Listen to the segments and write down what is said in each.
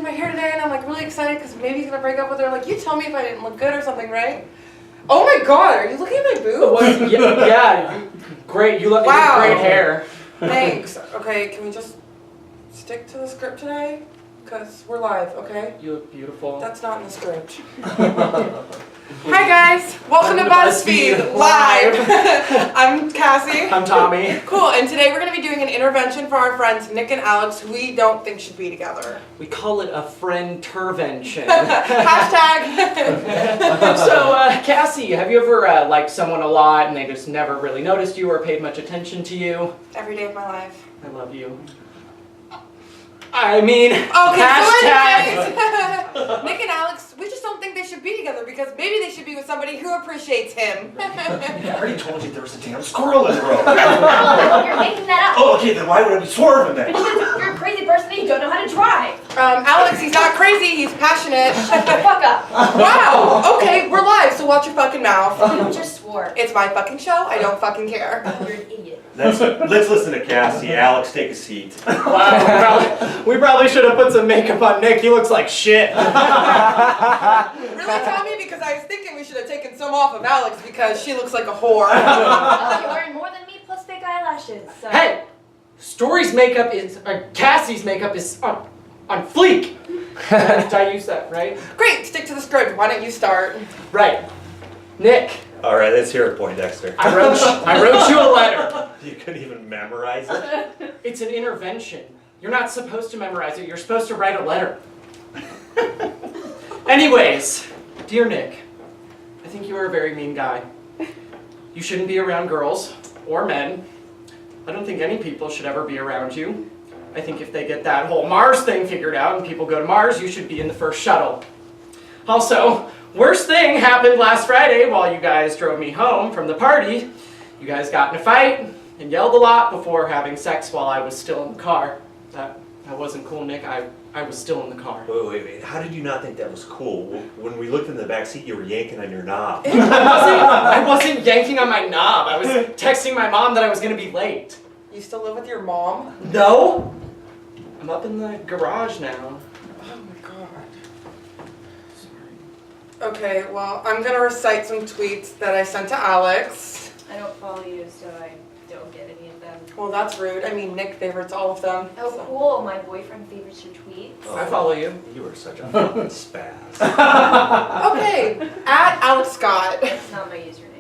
my hair today and I'm like really excited because maybe he's gonna break up with her. Like, you tell me if I didn't look good or something, right? Oh my god, are you looking at my boobs? Yeah, great. You look great hair. Thanks. Okay, can we just stick to the script today? Because we're live, okay? You look beautiful. That's not in the script. Hi guys, welcome to BuzzFeed Live. I'm Cassie. I'm Tommy. Cool, and today we're going to be doing an intervention for our friends Nick and Alex, who we don't think should be together. We call it a friend-tervention. Hashtag. So, Cassie, have you ever liked someone a lot and they just never really noticed you or paid much attention to you? Every day of my life. I love you. I mean, okay, hashtag. So Nick and Alex, we just don't think they should be together because maybe they should be with somebody who appreciates him. I already told you there was a damn squirrel in the road. Oh, you're making that up. Oh, okay, then why would I be swerving then? Because you're a crazy person and you don't know how to drive. Alex, he's not crazy, he's passionate. Shut the fuck up. Wow, okay, we're live, so watch your fucking mouth. You just swore. It's my fucking show, I don't fucking care. You're an idiot. Let's listen to Cassie. Alex, take a seat. Wow, we probably should have put some makeup on Nick. He looks like shit. Really, Tommy? Because I was thinking we should have taken some off of Alex because she looks like a whore. You're wearing more than me plus fake eyelashes. So. Hey, Story's makeup is, Cassie's makeup is on fleek. Did I use that, right? Great, stick to the script. Why don't you start? Right. Nick, All right, let's hear it, Poindexter. I wrote you a letter. You couldn't even memorize it? It's an intervention. You're not supposed to memorize it. You're supposed to write a letter. Anyways, dear Nick, I think you are a very mean guy. You shouldn't be around girls or men. I don't think any people should ever be around you. I think if they get that whole Mars thing figured out and people go to Mars, you should be in the first shuttle. Also, worst thing happened last Friday while you guys drove me home from the party. You guys got in a fight and yelled a lot before having sex while I was still in the car. That wasn't cool, Nick. I was still in the car. Wait. How did you not think that was cool? When we looked in the back seat, you were yanking on your knob. I wasn't yanking on my knob. I was texting my mom that I was going to be late. You still live with your mom? No. I'm up in the garage now. Oh my god. Okay, well, I'm gonna recite some tweets that I sent to Alex. I don't follow you, so I don't get any of them. Well, that's rude. I mean, Nick favorites all of them. Oh, so. cool. My boyfriend favorites your tweets. I follow you. You are such a fucking spaz. Okay, at Alex Scott. That's not my username.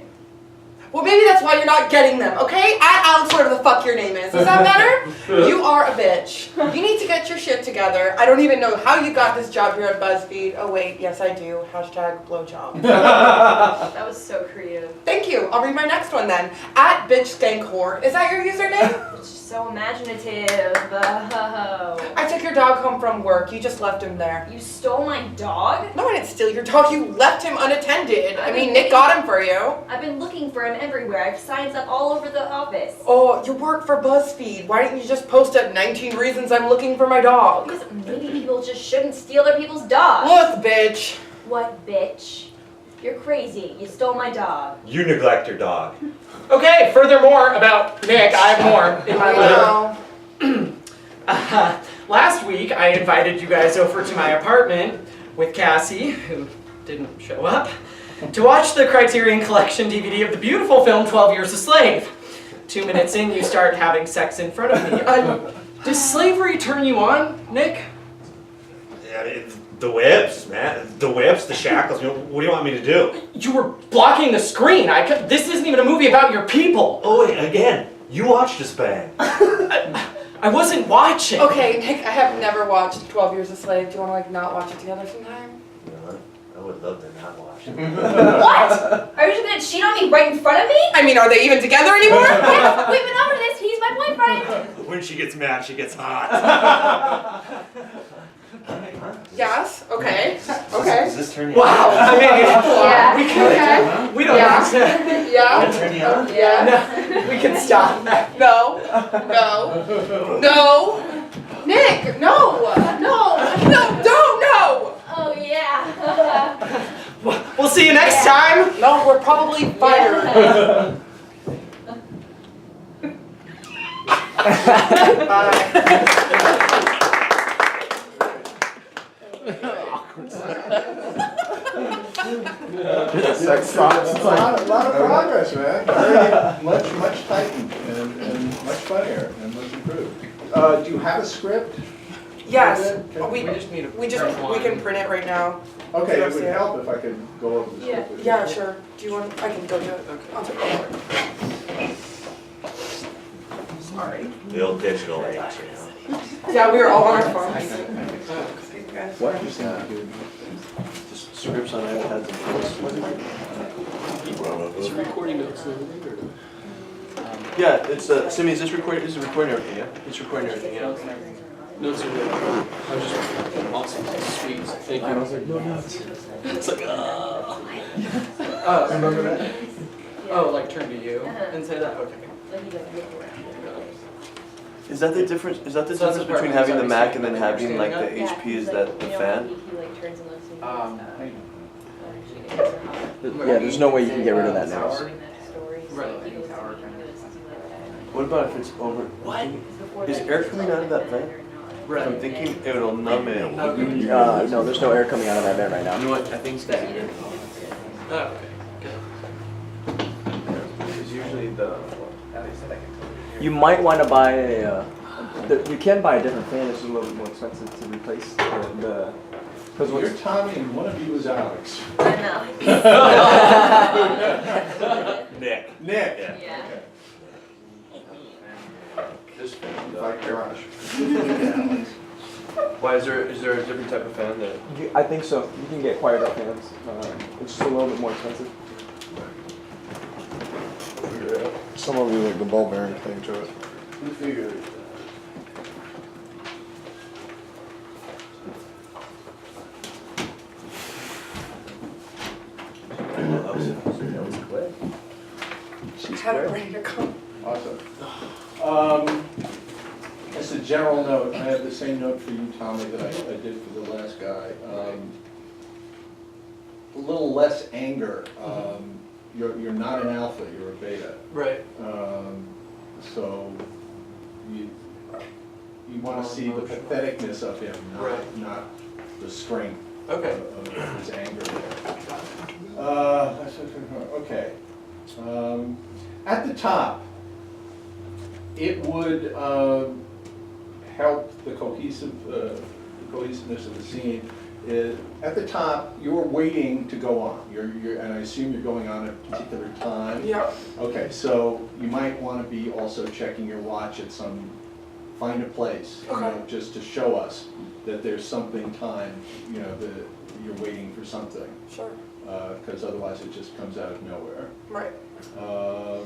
Well, maybe that's why you're not getting them, okay? At Alex, whatever the fuck your name is. Does that matter? You are a bitch. You need to get your shit together. I don't even know how you got this job here at BuzzFeed. Oh wait, yes I do. Hashtag blowjob. That was so creative. Thank you. I'll read my next one then. At bitch skank whore. Is that your username? It's just so imaginative. Oh. I took your dog home from work. You just left him there. You stole my dog? No, I didn't steal your dog. You left him unattended. I mean, Nick got him for you. I've been looking for him everywhere. I have signs up all over the office. Oh, you work for BuzzFeed. Why didn't you just post at 19 reasons I'm looking for my dog? Because maybe people just shouldn't steal other people's dogs. Look, bitch. What, bitch? You're crazy. You stole my dog. You neglect your dog. Okay, furthermore about Nick, I have more in my letter. Last week, I invited you guys over to my apartment with Cassie, who didn't show up, to watch the Criterion Collection DVD of the beautiful film 12 Years a Slave. 2 minutes in, you start having sex in front of me. Does slavery turn you on, Nick? Yeah, the whips, man. The whips, the shackles. What do you want me to do? You were blocking the screen. This isn't even a movie about your people. Oh, wait, again. You watched this bang. I wasn't watching. Okay, Nick, I have never watched 12 Years a Slave. Do you want to, like, not watch it together sometime? You know what? I would love to not watch it. What? Are you just gonna cheat on me right in front of me? I mean, are they even together anymore? Yes, we've been over this. He's my boyfriend. When she gets mad, she gets hot. Yes, okay. Okay. Does this turn you Wow. on? I mean, Yeah. we don't Yeah. have to. Yeah. Turn you on? Yeah. No, we can stop. No. No. No. Nick, no. No. No, don't, no. Oh, yeah. We'll see you next time. No, we're probably fired. Bye. Sex talks. A lot of progress, man. Very much tightened and much funnier and much improved. Do you have a script? Yes. Okay. We just need to we can print it right now. Okay, it would Yeah. help if I could go over the script with you. Yeah, sure. Do you want? I can go do it. Okay. I'll take it. Sorry. The old digital age, you know. Yeah, we were all on our phones. What? Just need to do- Just scripts on iPads and phones. It's recording notes. Yeah, it's Simi, is this recording? This is recording everything, yeah? It's recording everything, yeah. Notes are good. I was just awesome. Sweet. Thank you. No notes. It's like, Remember that? Oh, like turn to you and say that? Okay. Is that the difference? Is that the So that's difference the part between where having the he's Mac already and then standing having up? like the HP? Is that the fan? Yeah, there's no way you can get rid of that now. What about if it's over? What? Is air coming out of that vent? Right. I'm thinking it'll numb it. No, there's no air coming out of that vent right You now. know what? I think it's because Oh, okay. Good. usually the. You might want to buy a. You can buy a different fan. It's a little bit more expensive to replace the. Because You're Tommy and one of you is Alex. I know. Nick. Nick. Yeah. Yeah. This fan. Like Josh. Why is there a different type of fan that? I think so. You can get quieter fans. It's just a little bit more expensive. Figure it out. Some of you like the ball bearing thing to it. Who figured it? That was quick. She's had it ready to go. Awesome. As a general note, I have the same note for you, Tommy, that I did for the last guy. A little less anger. You're not an alpha, you're a beta. Right. So you want to see the patheticness of him, not the strength Okay. of his anger there. Okay. At the top, it would help the cohesiveness of the scene. At the top, you're waiting to go on. And I assume you're going on at a particular time. Yeah. Okay, so you might want to be also checking your watch at find a place, just to show us that there's something time, that you're waiting for something. Sure. Because otherwise it just comes out of nowhere. Right. Oh.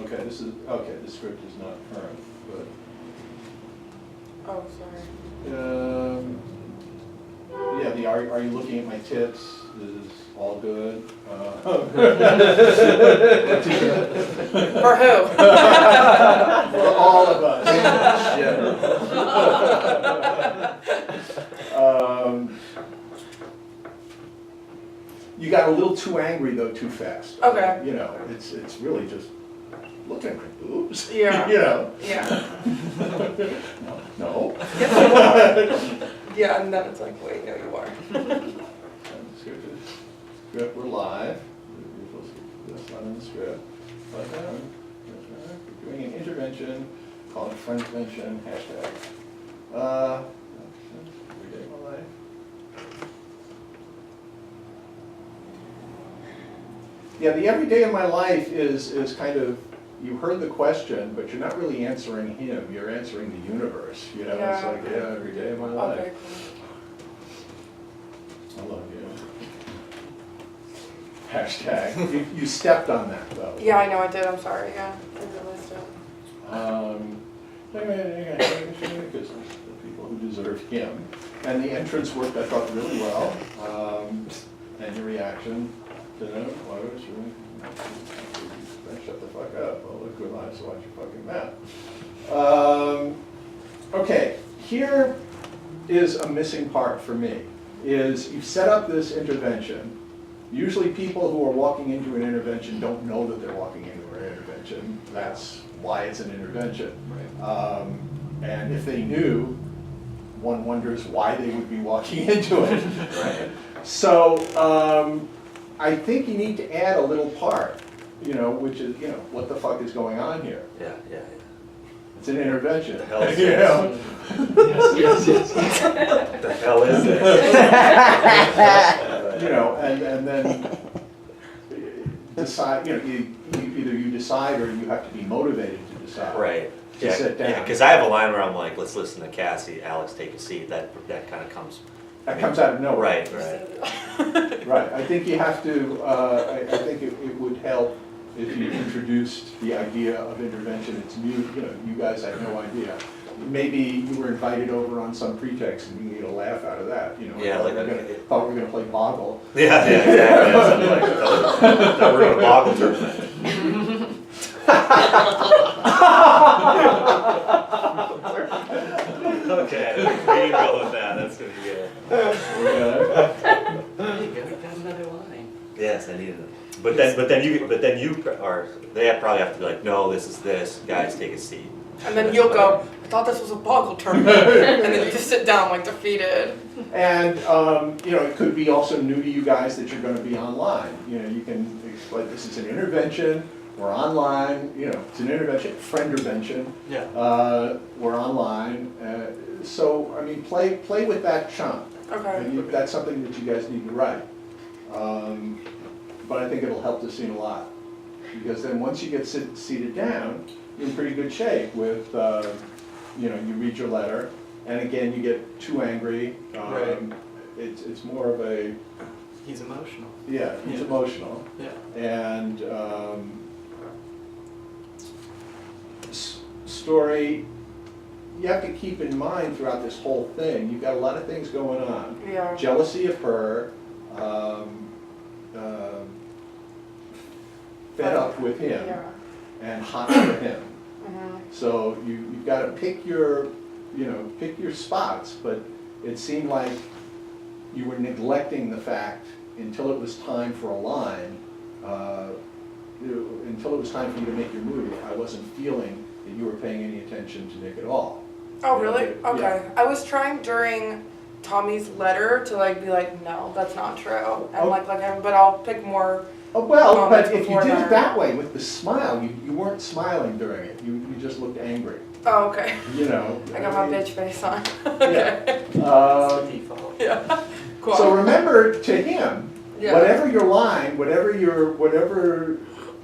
Okay, the script is not current, but. Oh, sorry. Yeah, are you looking at my tits? Is all good? For who? For all of us. You got a little too angry though, too fast. Okay. It's really just look at my boobs. Yeah. Yeah. No. Yeah, and then it's like, wait, no, you are. Script, we're live. That's not in the script. But we're doing an intervention, call it friendvention, hashtag. Every day of my life. Yeah, the everyday of my life is kind of, you heard the question, but you're not really answering him, you're answering the universe, It's Yeah. like, yeah, every day of my life. Okay, I love you. Hashtag. You stepped on that though. cool. Yeah, I know I did. I'm sorry. Yeah. I realized it. Because the people who deserve him. And the entrance worked, I thought, really well. And your reaction to it, why was you? Shut the fuck up. Well, look, we're live, so watch your fucking mouth. Okay, here is a missing part for me. Is you've set up this intervention. Usually people who are walking into an intervention don't know that they're walking into an intervention. That's why it's an intervention. And if they knew, one wonders why they would be walking into it. Right? So I think you need to add a little part, which is, what the fuck is going on here? Yeah, yeah, yeah. It's an intervention. The hell is You know? Yes. The hell is this? And then decide, either you decide or you have to be motivated to decide. Right. To Yeah, sit down. because I have a line where I'm like, let's listen to Cassie, Alex, take a seat. That kind of comes. That comes out of nowhere. Right, right. Right, I think you have to, I think it would help if you introduced the idea of intervention. It's new, you guys had no idea. Maybe you were invited over on some pretext and you get a laugh out of that, Yeah, thought we were gonna play Boggle. Yeah, exactly. Yeah, something like that. That we're going to boggle tournament. Okay, we can go with that. That's going to be good. Yeah. There you go, you got another line. Yes, I needed it. But then you probably have to be like, no, this is this. Guys, take a seat. And then you'll go, I thought this was a boggle tournament. And then you just sit down like defeated. And, it could be also new to you guys that you're gonna be online. You can explain, this is an intervention, we're online, it's an intervention, friend-ervention. Yeah. We're online, so, play with that chunk. Okay. And that's something that you guys need to write. But I think it'll help the scene a lot. Because then once you get seated down, you're in pretty good shape with, you read your letter, and again, you get too angry. Right. It's more of a, He's emotional. yeah, he's Yeah. emotional. Yeah. And story, you have to keep in mind throughout this whole thing, you've got a lot of things going on. Yeah. Jealousy of her, fed up with him, Yeah. and hot for him. Mhm. So you've got to pick your spots, but it seemed like you were neglecting the fact until it was time for a line, until it was time for you to make your move, I wasn't feeling that you were paying any attention to Nick at all. Oh, really? Yeah. Okay. I was trying during Tommy's letter to be like, no, that's not true. And Oh. like him, but I'll pick more. Oh, well, Moments but if you before did it that. that way with the smile, you weren't smiling during it, you just looked angry, Oh, okay. you know. I got my bitch face on. Yeah. Okay. Default. Yeah. Cool. So remember, to him, Yeah. whatever your line, whatever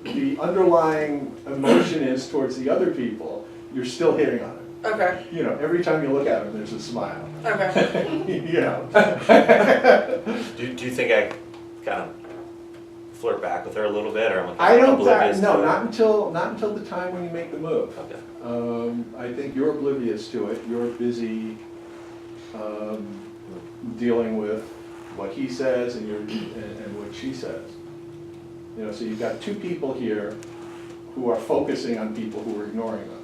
the underlying emotion is towards the other people, you're still hitting on it. Okay. Every time you look at him, there's a smile. Okay. Do you think I kind of flirt back with her a little bit, or am I don't, oblivious no, to it? not until the time when you make the move. Okay. I think you're oblivious to it. You're busy dealing with what he says and what she says. So you've got two people here who are focusing on people who are ignoring them.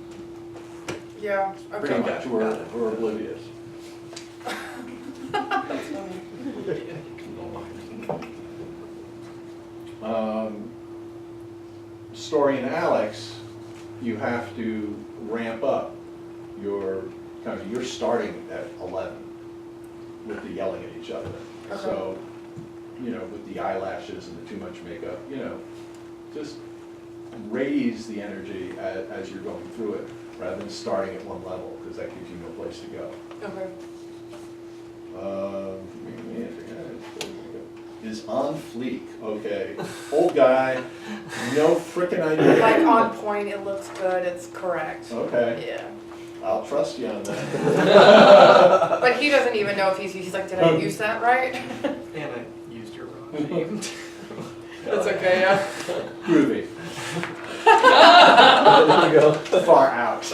Yeah. Pretty Okay. much, who are oblivious. That's funny. Story and Alex, you have to ramp up your you're starting at 11 with the yelling at each other. Okay. So, with the eyelashes and the too much makeup, just raise the energy as you're going through it, rather than starting at one level, because that gives you no place to go. Okay. Is on fleek, okay. Old guy, no frickin' idea. Like on point, it looks good, it's correct. Okay, Yeah. I'll trust you on that. But he doesn't even know if he's like, did I use that right? And I used your wrong name. That's okay, yeah. Groovy, There you go. far out.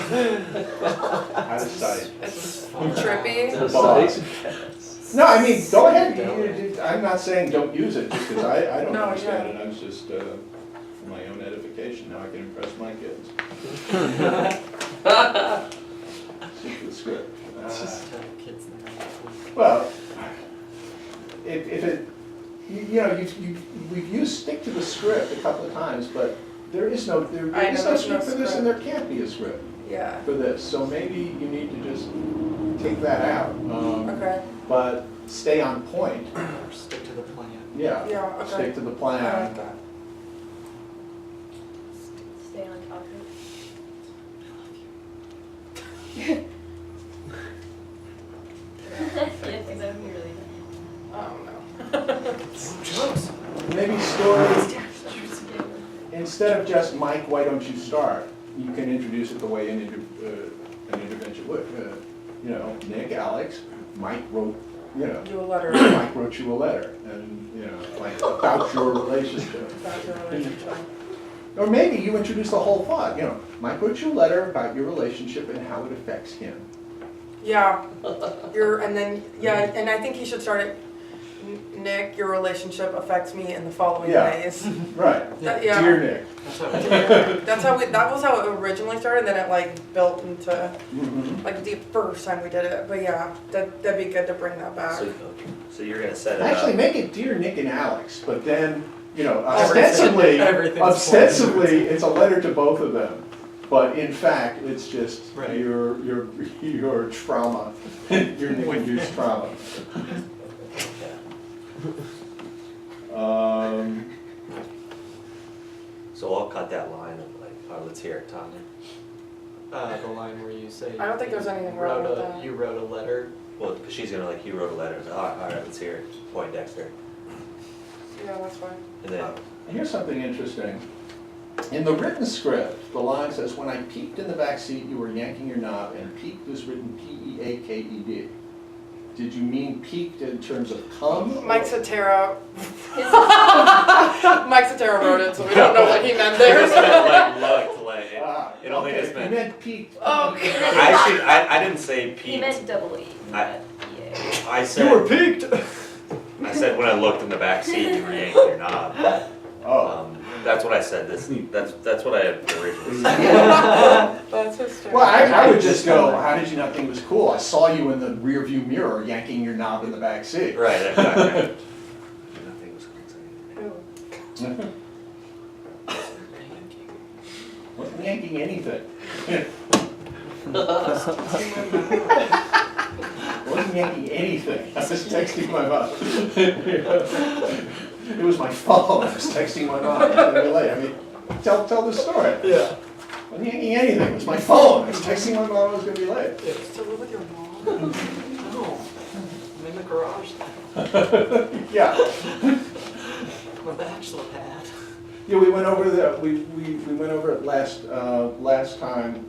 Out of sight. It's trippy. That's Boss. nice. No, I mean, go ahead. I'm not saying don't use it, just because I don't No, understand yeah. it. I was just, for my own edification, now I can impress my kids. Stick to the script. It's just tell kids now. Well, if it, we've used stick to the script a couple of times, but there is no I know, there's no script for this, script. and there can't be a script. Yeah. for this. So maybe you need to just take that out. Okay. But stay on point. Stick to the plan. Yeah. Yeah, okay. Stick to the I like plan. that. Stay on topic. Yes, because I'm really Oh no. Jokes. Maybe story, instead of just Mike, why don't you start? You can introduce it the way an intervention would. You know, Nick, Alex, Mike wrote, you know, Do a letter Mike wrote you a letter, and, you know, like, about your relationship. about your relationship. Or maybe you introduce the whole thought, you know, Mike wrote you a letter about your relationship and how it affects him. Yeah. And I think he should start it. Nick, your relationship affects me in the following Yeah. ways. Right. Yeah. Dear Nick. That's what we do. That was how it originally started, then it like built into Mhm. like the first time we did it. But yeah, that'd be good to bring that back. So you're gonna set it up. Actually, make it Dear Nick and Alex, but then, you know, Everything's ostensibly, it's a letter to both of them. But in fact, it's just Right. your trauma, your Nick-induced trauma. So I'll cut that line of like, oh, let's hear it, Tommy. The line where you say. I don't think there's anything wrong with that. You wrote a letter. Well, because she's gonna like, he wrote a letter. So, all right, let's hear it. Poindexter. Yeah, that's fine. And then, Here's something interesting. In the written script, the line says, "When I peeked in the back seat, you were yanking your knob," and peeked is written P-E-A-K-E-D. Did you mean peeked in terms of cum? Mike Satara. Mike Satara wrote it, so we don't know what he meant it there. just meant like looked like, it only okay, just you meant. meant peeked. Oh, okay. I didn't say He peaked. meant double E. I- Yeah. I You were said, peaked. I said when I looked in the back seat, you were yanking your knob. Oh. That's what I said. That's what I had originally said. That's hysterical. Well, I would just go, how did you not think it was cool? I saw you in the rear view mirror yanking your knob in the back seat. Right, exactly. Nothing was Ew. Wasn't yanking anything. Wasn't yanking anything. I was texting my mom. It was my phone. I was texting my mom. I was gonna be late. I mean, tell the story. Yeah. I wasn't yanking anything. It was my phone. I was texting my mom. I was gonna be late. You still live with your mom? No. I'm in the garage. Yeah. I'm a bachelor pad. Yeah, we went over we went over it last time.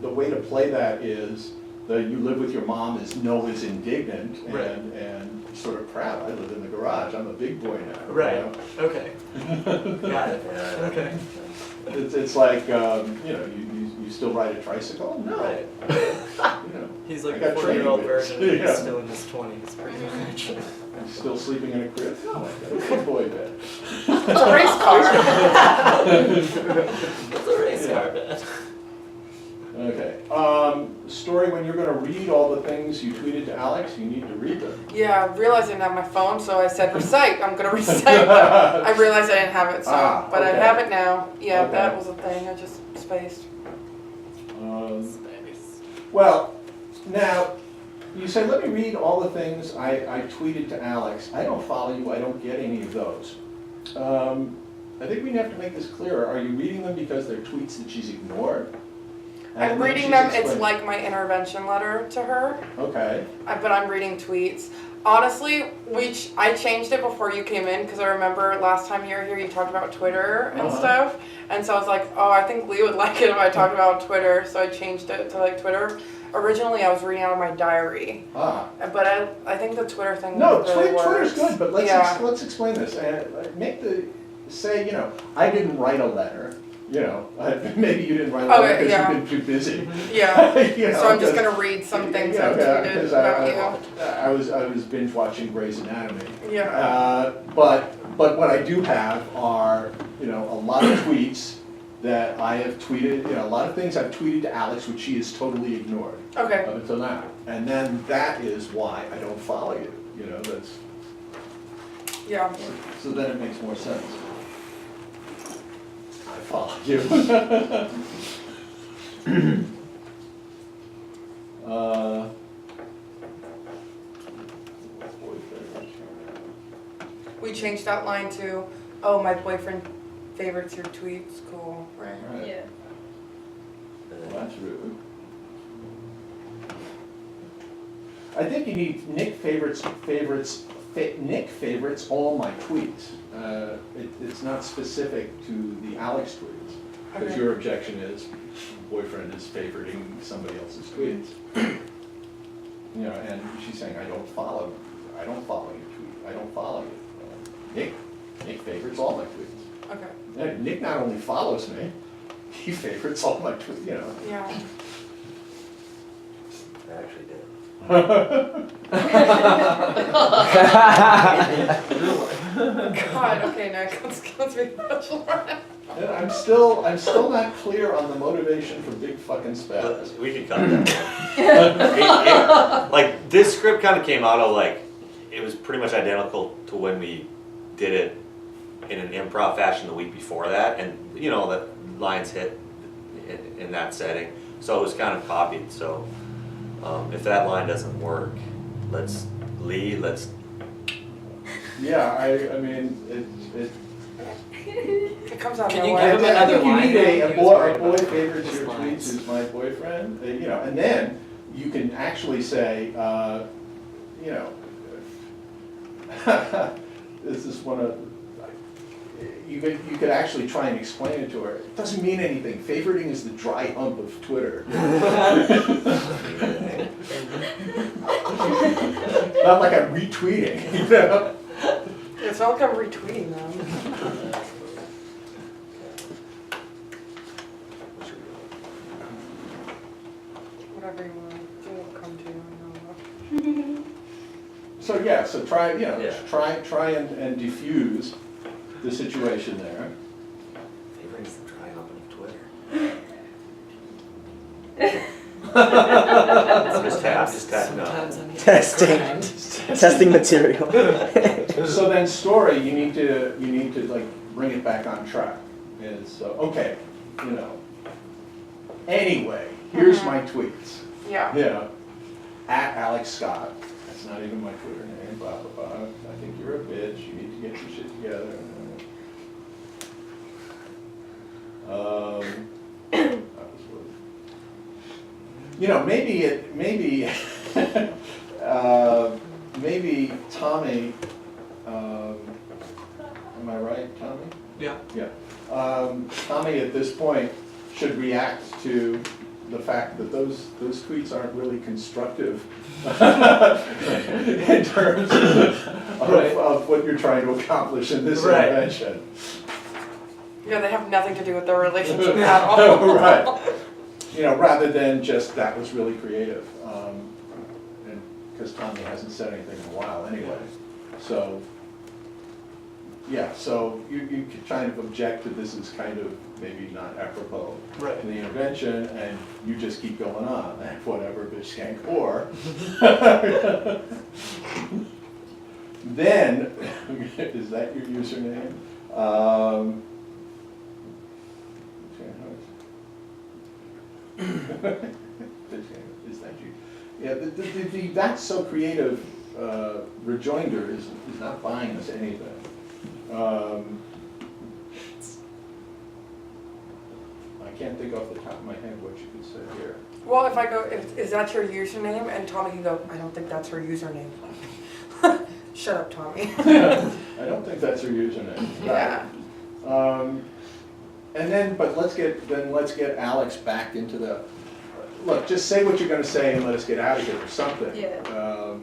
The way to play that is the you live with your mom is no is indignant Right. and sort of proud. I live in the garage. I'm a big boy now. you Right. know? Okay. Got it. Okay. It's like you still ride a tricycle? No. Right. You know, He's I like got a 40-year-old training wheels. version. Yeah. He's still in his 20s, pretty much. I'm still sleeping in a crib. No, I got a big boy bed. It's a race car. It's a race car bed. Okay. Story when you're going to read all the things you tweeted to Alex, you need to read them. Yeah, I realized I didn't have my phone, so I said recite. I'm gonna recite. I realized I didn't have it, so but I okay. have it now. Yeah, Okay. that was a thing. I just spaced. Well, now, you said, let me read all the things I tweeted to Alex. I don't follow you, I don't get any of those. I think we have to make this clearer. Are you reading them because they're tweets that she's ignored? I'm And reading she's them. It's explained- like my intervention letter to her, Okay, but I'm reading tweets. Honestly, I changed it before you came in because I remember last time you were here, you talked about Twitter and stuff, and so I was like, oh, I think Lee would like it if I talked about Twitter, so I changed it to like Twitter. Originally, I was reading out of my diary, but I think the Twitter thing no, really Twitter's works. good, but let's, Yeah. let's explain this. Say, I didn't write a letter, maybe you didn't write a letter Okay, because yeah. you've been too busy. Yeah. You know, So I'm just 'cause- gonna read some things Yeah, I tweeted 'cause about I was binge watching Grey's Anatomy. you. Yeah. But what I do have are, a lot of tweets that I have tweeted, a lot of things I've tweeted to Alex which she has totally ignored Okay. up until now. And then that is why I don't follow you, that's, Yeah. so then it makes more sense. I follow you. We changed that line to, oh, my boyfriend favorites your tweets. Cool, right? Right. Yeah. Well, that's rude. I think you need Nick favorites all my tweets. It's not specific to the Alex tweets, because Okay. your objection is boyfriend is favoriting somebody else's tweets. You know, and she's saying, I don't follow your tweet, I don't follow you. Nick favorites all my tweets. Okay. And Nick not only follows me, he favorites all my tweets, you know. Yeah. I actually did. God, okay, Nick, let's be professional. And I'm still not clear on the motivation for big fucking spaz. We can cut that. Like, this script kind of came out of like, it was pretty much identical to when we did it in an improv fashion the week before that, and you know, the lines hit in that setting, so it was kind of copied. So if that line doesn't work, let's. Yeah, I mean, it. It comes out Can you nowhere. give him I another think you line need then? a He was worried boy about favorites his your tweets lines. is my boyfriend, you know, and then you can actually say, you know, this is one of, you could actually try and explain it to her. It doesn't mean anything. Favoriting is the dry hump of Twitter. Not like I'm retweeting, you know? It's not like I'm retweeting them. Whatever you want, it will come to you. I know. So yeah, so try, you know, Yeah. try and diffuse the situation there. Favorites the dry hump of Twitter. Just tapping on. Sometimes I need Testing. grind. Testing material. So then story, you need to like bring it back on track. Is okay, you know. Anyway, here's my tweets. Yeah. Yeah. At Alex Scott. That's not even my Twitter name, blah, blah, blah. I think you're a bitch. You need to get your shit together. That was rude. You know, maybe Tommy, am I right, Tommy? Yeah. Yeah. Tommy at this point should react to the fact that those tweets aren't really constructive in terms of what you're trying to accomplish in this Right. intervention. Yeah, they have nothing to do with their relationship at all. Right. You know, rather than just, that was really creative. And because Tommy hasn't said anything in a while anyway. So, yeah, so you could kind of object to this as kind of maybe not apropos Right. to the intervention, and you just keep going on, and whatever, bitch, skank, or. Then, is that your username? Is that you? Yeah, the that's so creative rejoinder is not buying us anything. I can't think off the top of my head what you could say here. Well, if I go, is that your username? And Tommy can go, I don't think that's her username. Shut up, Tommy. I don't think that's her username. Yeah. And then, but let's get Alex back into the, look, just say what you're gonna say and let us get out of here or something. Yeah.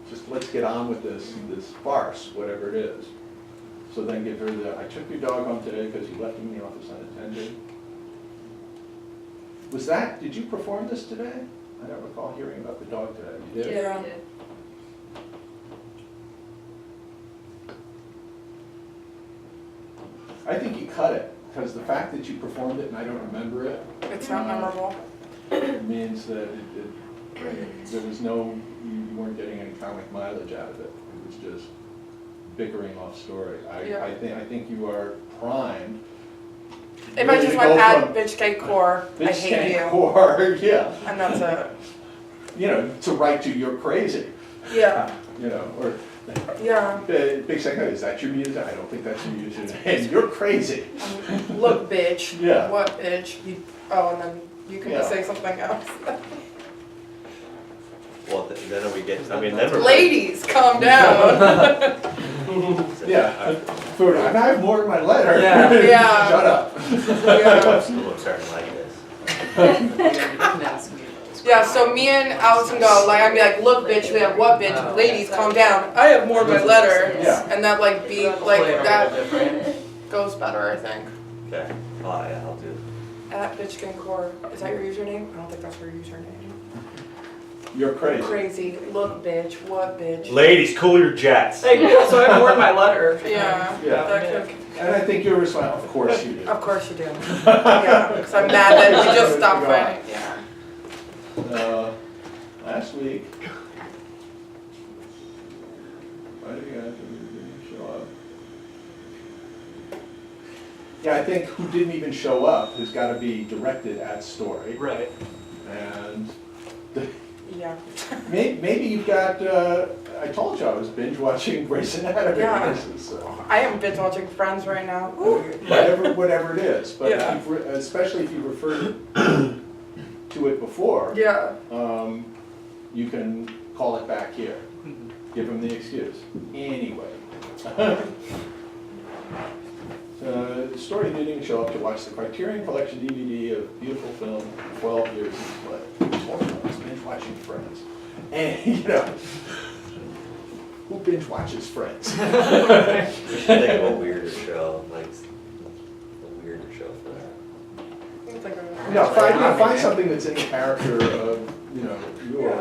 Just let's get on with this farce, whatever it is. So then give her the, I took your dog home today because you left him in the office unattended. Was that, did you perform this today? I don't recall hearing about the dog today. You did? Yeah. I think you cut it, because the fact that you performed it and I don't remember it It's not memorable. means that there was no, you weren't getting any comic mileage out of it. It was just bickering off story. Yeah. I think you are primed If I just went at bitch cake core, I bitch hate cake you. core, yeah, And that's it. you know, to write to you're crazy, Yeah. you know, or Yeah. big second, is that your music? I don't think that's your music. And you're crazy. Look, bitch. Yeah. What, bitch? You, oh, and then you can Yeah. say something else. Well, then we get, I mean, then we're. Ladies, calm down. Yeah, food, and I have more in my letter. Yeah. Yeah. Shut up. Yeah. I'm starting to like this. Yeah, so me and Allison go, like, I'd be like, look, bitch, we have what, bitch? Ladies, calm down. I have more in my letter. Yeah. And that, like, be, like, that goes better, I think. Okay. Oh, yeah, I'll do. At bitchkin core. Is that your username? I don't think that's your username. You're crazy. Crazy. Look, bitch. What, bitch? Ladies, cool your jets. Hey, so I have more in my letter. Yeah. Yeah. That could, And I think you're responsible, of course you do. of course you do. Yeah, because I'm mad that we just stopped fighting. Yeah. Last week, why did you guys show up? Yeah, I think who didn't even show up has got to be directed at story. Right. And Yeah. maybe you've got, I told you I was binge watching Grey's Anatomy. Yeah. This is, I am binge watching Friends right now. Ooh. whatever it is, but Yeah. if you've especially if you referred to it before, Yeah. you can call it back here. Give them the excuse. Anyway. The story didn't even show up to watch the Criterion Collection DVD of beautiful film, 12 Years in Play. I told you I was binge watching Friends. And, you know, who binge watches Friends? We should think of a weirder show, like a weirder show for that. It's like a- No, find something that's in the character of, you know, your,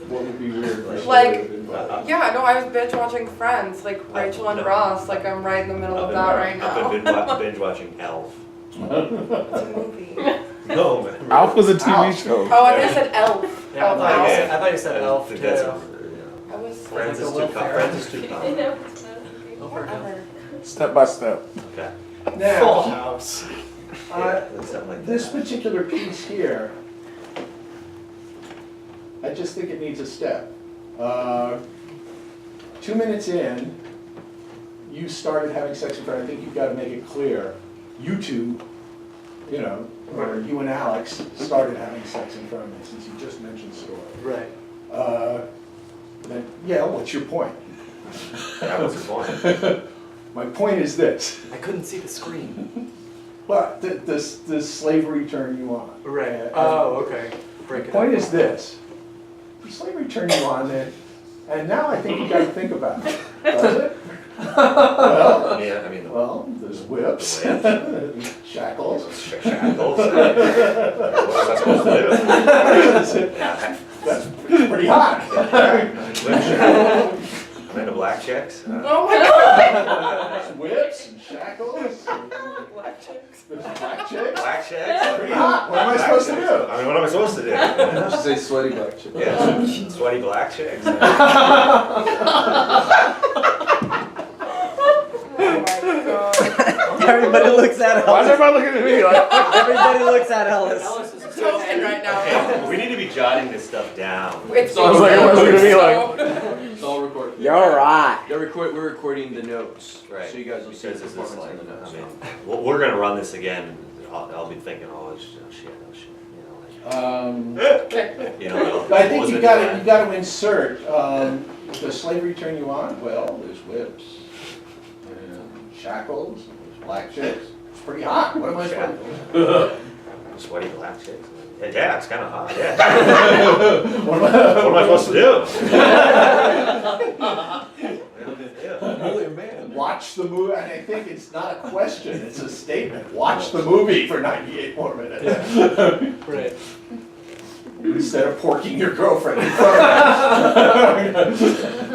what would be weird? for Like- story to involve. Yeah, no, I was binge watching Friends, like Rachel and Ross, like I'm right in the middle of that right now. I've been binge watching Elf. It's a movie. No, man. Alf was a TV Alf. show. Oh, I think I said Elf. Yeah, Elf. I thought you said Elf too. That's, I was Friends is Like too a Will Friends is too common. whatever. Step by step. Okay. Full Now, House. Yeah, something like this that. particular piece here, I just think it needs a step. 2 minutes in, you started having sex in front. I think you've got to make it clear. You two, you know, or you and Alex started having sex in front of me since you just mentioned story. Right. Then, yeah, what's your point? That was the point. My point is this. I couldn't see the screen. But does slavery turn you on? Right. Oh, okay. Break The it point up. is this. Does slavery turn you on then? And now I think you gotta think about it. Does it? Well, Yeah, I mean, well, there's whips, The shackles. shackles. What was I supposed to do? That's pretty hot. Whip shackle. Kind of black checks. Oh my god! There's whips and shackles. Black chicks. There's black chicks. Black checks. Pretty hot. What am I supposed to do? I mean, what am I supposed to do? I should say sweaty black chip. Yeah, sweaty black chicks. Oh my god. Everybody looks at Why is Ellis. everybody looking at me like? Everybody looks at Ellis. Alice is So in right now. Okay, we need to be jotting this stuff down. It's I was like, everyone's looking at me like. It's all recorded. You're right. We're recording the notes. Right. So you guys will see the Because this is performance like, in the notes. I mean, we're gonna run this again. And I'll be thinking, oh shit, you know, I think you gotta insert, does slavery turn you on? Well, there's whips and shackles, and there's black chicks. It's pretty hot. What am I supposed to do? Sweaty black chicks. Yeah, it's kind of hot. Yeah. What What am I supposed to do? Holy man. Watch the movie, and I think it's not a question, it's a statement. Watch the movie for 98 more minutes. right. Instead of porking your girlfriend in front of you.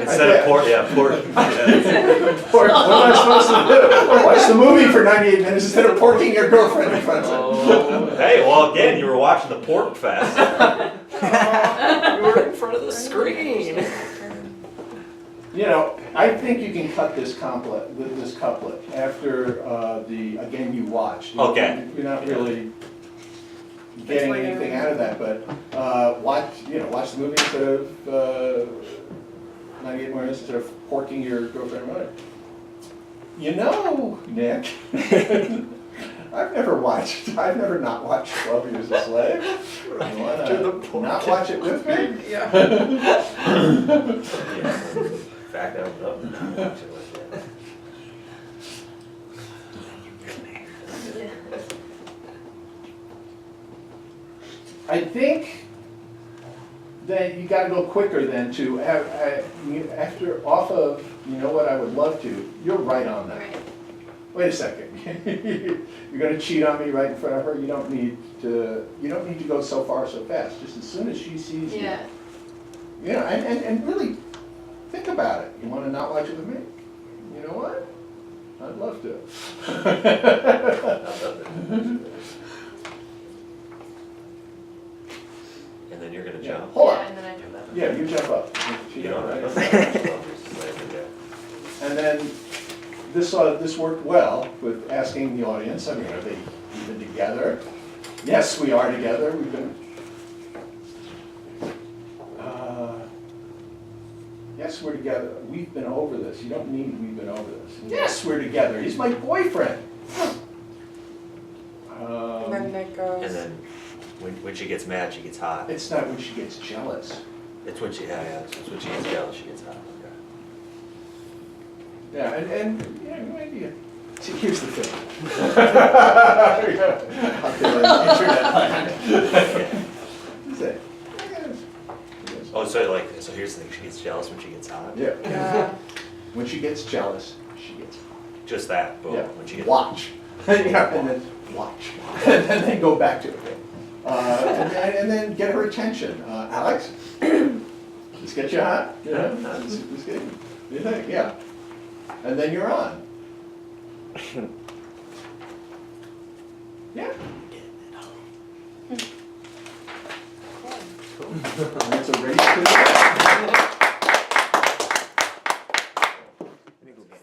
Instead of pork, yeah, pork. Yeah. What am I supposed to do? Watch the movie for 98 minutes instead of porking your girlfriend in front of you. Hey, well, again, you were watching the Pork Fest. You were in front of the screen. You know, I think you can cut this couplet after again you watched. Okay. You're not really getting anything out of that, but watch the movie instead of 98 More Minutes instead of porking your girlfriend or mother. You know, Nick, I've never not watched 12 Years a Slave. You wanna not watch it with me? Yeah. Fact, I don't know. I think that you gotta go quicker than to, after, off of, you know what, I would love to, you're right on that. Right. Wait a second, you're gonna cheat on me right in front of her, you don't need to go so far so fast, just as soon as she sees you. Yeah. You know, and really, think about it, you wanna not watch it with me? You know what? I'd love to. And then you're gonna Yeah, jump. hold Yeah, on. and then I jump up. Yeah, you jump up. You don't Right? know. And then this worked well with asking the audience, I mean, are they even together? Yes, we are together, we've been. Yes, we're together, we've been over this, you don't need we've been over this. Yes, we're together, he's my boyfriend. And then Nick goes. And then when she gets mad, she gets hot. It's not when she gets jealous. It's when she, it's when she gets jealous, she gets hot. Okay. Yeah, and yeah, maybe. See, here's the thing. Internet. Oh, so here's the thing, she gets jealous when she gets hot? Yeah. Yeah. When she gets jealous, she gets hot. Just that, boom, Yeah. when she gets. Watch. Yeah, and then watch. And then go back to it. And then get her attention. Alex, this get you hot? Yeah. This get you think? Yeah. And then you're on. Yeah. And it's a race to the